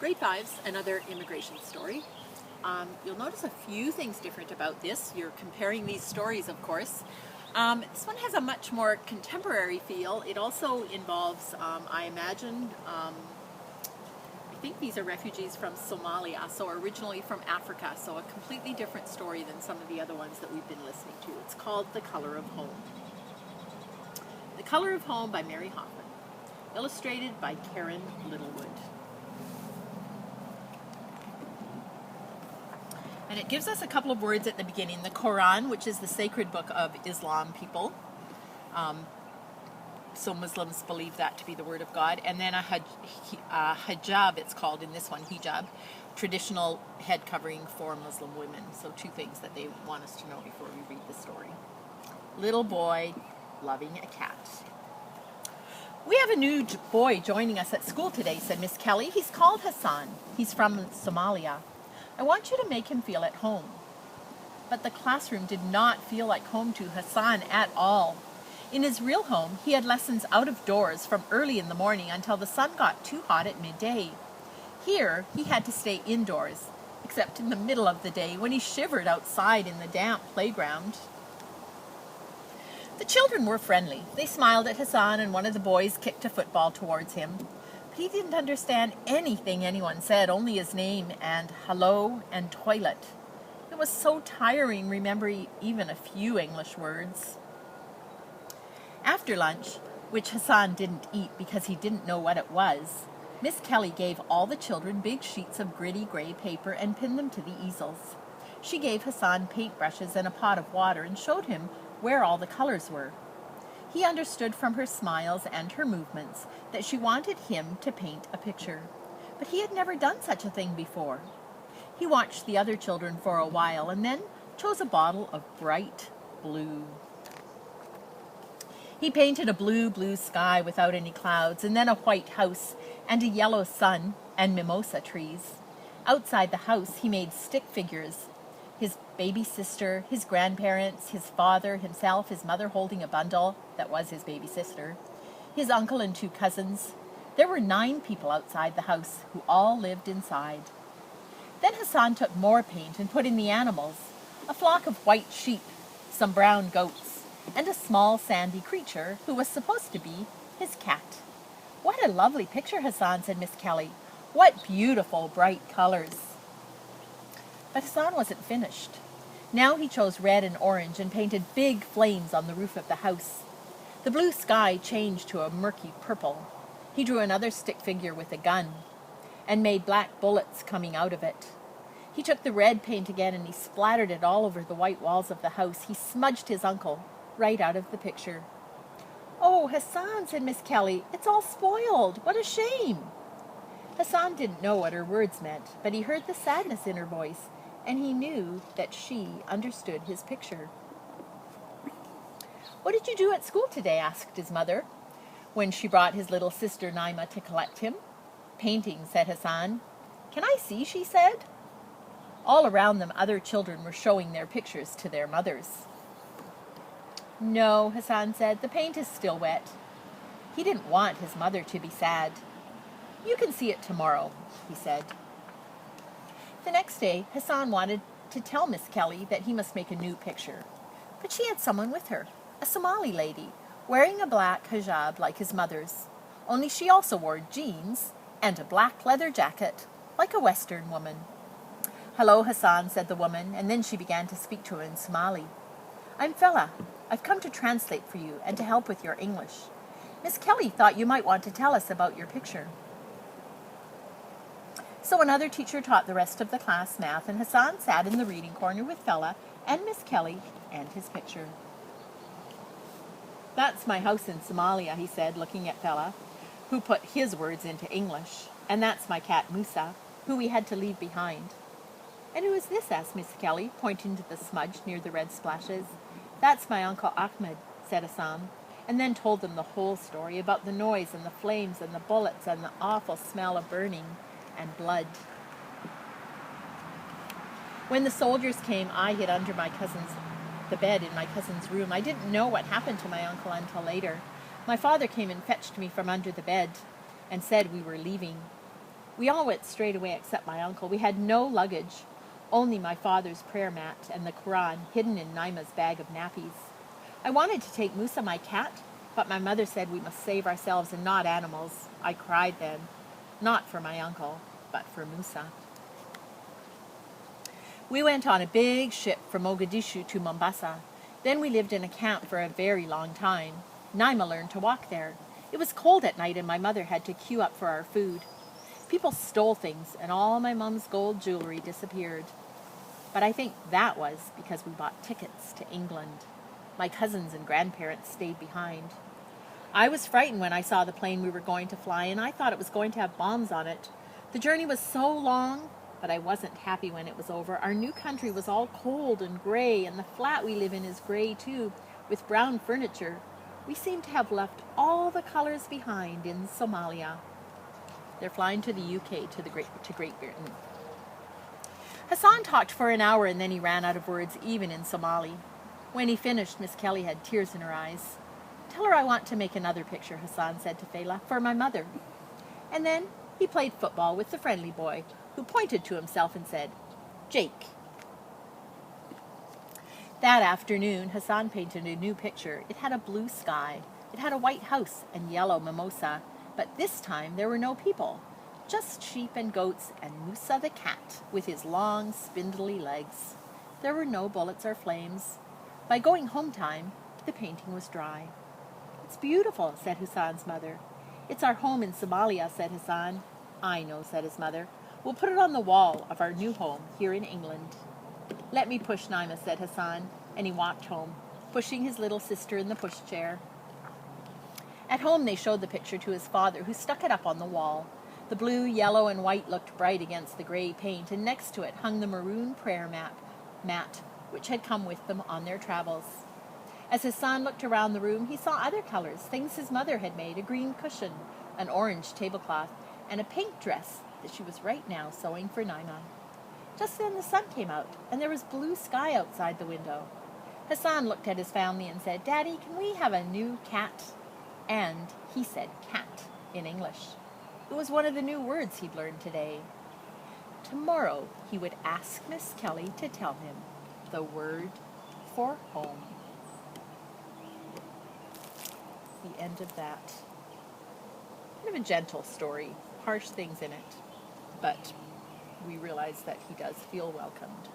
Grade 5's another immigration story. You'll notice a few things different about this. You're comparing these stories, of course. This one has a much more contemporary feel. It also involves, I imagine, I think these are refugees from Somalia, so originally from Africa, so a completely different story than some of the other ones that we've been listening to. It's called The Color of Home. The Color of Home by Mary Hoffman, illustrated by Karin, Littlewood. And it gives us a couple of words at the beginning. The Quran, which is the sacred book of Islam people. So Muslims believe that to be the word of God. And then a hijab, it's called in this one, hijab, traditional head covering for Muslim women. So two things that they want us to know before we read the story. Little boy loving a cat. We have a new boy joining us at school today, said Miss Kelly. He's called Hassan. He's from Somalia. I want you to make him feel at home. But the classroom did not feel like home to Hassan at all. In his real home, he had lessons out of doors from early in the morning until the sun got too hot at midday. Here, he had to stay indoors, except in the middle of the day when he shivered outside in the damp playground. The children were friendly. They smiled at Hassan, and one of the boys kicked a football towards him. But he didn't understand anything anyone said, only his name and hello and toilet. It was so tiring remembering even a few English words. After lunch, which Hassan didn't eat because he didn't know what it was, Miss Kelly gave all the children big sheets of gritty gray paper and pinned them to the easels. She gave Hassan paintbrushes and a pot of water and showed him where all the colors were. He understood from her smiles and her movements that she wanted him to paint a picture, but he had never done such a thing before. He watched the other children for a while and then chose a bottle of bright blue. He painted a blue sky without any clouds, and then a white house and a yellow sun and mimosa trees. Outside the house he made stick figures. His baby sister, his grandparents, his father, himself, his mother holding a bundle that was his baby sister, his uncle and 2 cousins. There were 9 people outside the house who all lived inside. Then Hassan took more paint and put in the animals, a flock of white sheep, some brown goats, and a small sandy creature who was supposed to be his cat. What a lovely picture, Hassan, said Miss Kelly. What beautiful bright colors. But Hassan wasn't finished. Now he chose red and orange and painted big flames on the roof of the house. The blue sky changed to a murky purple. He drew another stick figure with a gun and made black bullets coming out of it. He took the red paint again and he splattered it all over the white walls of the house. He smudged his uncle right out of the picture. Oh, Hassan, said Miss Kelly, it's all spoiled. What a shame. Hassan didn't know what her words meant, but he heard the sadness in her voice, and he knew that she understood his picture. What did you do at school today? Asked his mother, when she brought his little sister Naima to collect him. Painting, said Hassan. Can I see? She said. All around them other children were showing their pictures to their mothers. No, Hassan said, the paint is still wet. He didn't want his mother to be sad. You can see it tomorrow, he said. The next day, Hassan wanted to tell Miss Kelly that he must make a new picture. But she had someone with her, a Somali lady, wearing a black hijab like his mother's. Only she also wore jeans and a black leather jacket, like a Western woman. Hello, Hassan, said the woman, and then she began to speak to him in Somali. I'm Fella. I've come to translate for you and to help with your English. Miss Kelly thought you might want to tell us about your picture. So another teacher taught the rest of the class math, and Hassan sat in the reading corner with Fella and Miss Kelly and his picture. That's my house in Somalia, he said, looking at Fella, who put his words into English. And that's my cat Musa, who we had to leave behind. And who is this? Asked Miss Kelly, pointing to the smudge near the red splashes. That's my Uncle Ahmed, said Hassan, and then told them the whole story about the noise and the flames and the bullets and the awful smell of burning and blood. When the soldiers came, I hid under the bed in my cousin's room. I didn't know what happened to my uncle until later. My father came and fetched me from under the bed and said we were leaving. We all went straight away except my uncle. We had no luggage, only my father's prayer mat and the Quran hidden in Naima's bag of nappies. I wanted to take Musa, my cat, but my mother said we must save ourselves and not animals. I cried then, not for my uncle, but for Musa. We went on a big ship from Mogadishu to Mombasa. Then we lived in a camp for a very long time. Naima learned to walk there. It was cold at night and my mother had to queue up for our food. People stole things and all my mom's gold jewelry disappeared. But I think that was because we bought tickets to England. My cousins and grandparents stayed behind. I was frightened when I saw the plane we were going to fly in. I thought it was going to have bombs on it. The journey was so long, but I wasn't happy when it was over. Our new country was all cold and gray, and the flat we live in is gray too, with brown furniture. We seem to have left all the colors behind in Somalia. They're flying to the UK, to Great Britain. Hassan talked for an hour and then he ran out of words, even in Somali. When he finished, Miss Kelly had tears in her eyes. "Tell her I want to make another picture," Hassan said to Fela, "for my mother." And then he played football with the friendly boy, who pointed to himself and said, "Jake." That afternoon, Hassan painted a new picture. It had a blue sky. It had a white house and yellow mimosa. But this time there were no people, just sheep and goats and Musa the cat with his long, spindly legs. There were no bullets or flames. By going home time, the painting was dry. "It's beautiful," said Hassan's mother. "It's our home in Somalia," said Hassan. "I know," said his mother. "We'll put it on the wall of our new home here in England." "Let me push, Naima," said Hassan, and he walked home, pushing his little sister in the pushchair. At home they showed the picture to his father, who stuck it up on the wall. The blue, yellow, and white looked bright against the gray paint, and next to it hung the maroon prayer mat, which had come with them on their travels. As Hassan looked around the room, he saw other colors, things his mother had made, a green cushion, an orange tablecloth, and a pink dress that she was right now sewing for Naima. Just then the sun came out, and there was blue sky outside the window. Hassan looked at his family and said, "Daddy, can we have a new cat?" And he said cat in English. It was one of the new words he'd learned today. Tomorrow he would ask Miss Kelly to tell him the word for home. The end of that. Kind of a gentle story, harsh things in it, but we realize that he does feel welcomed.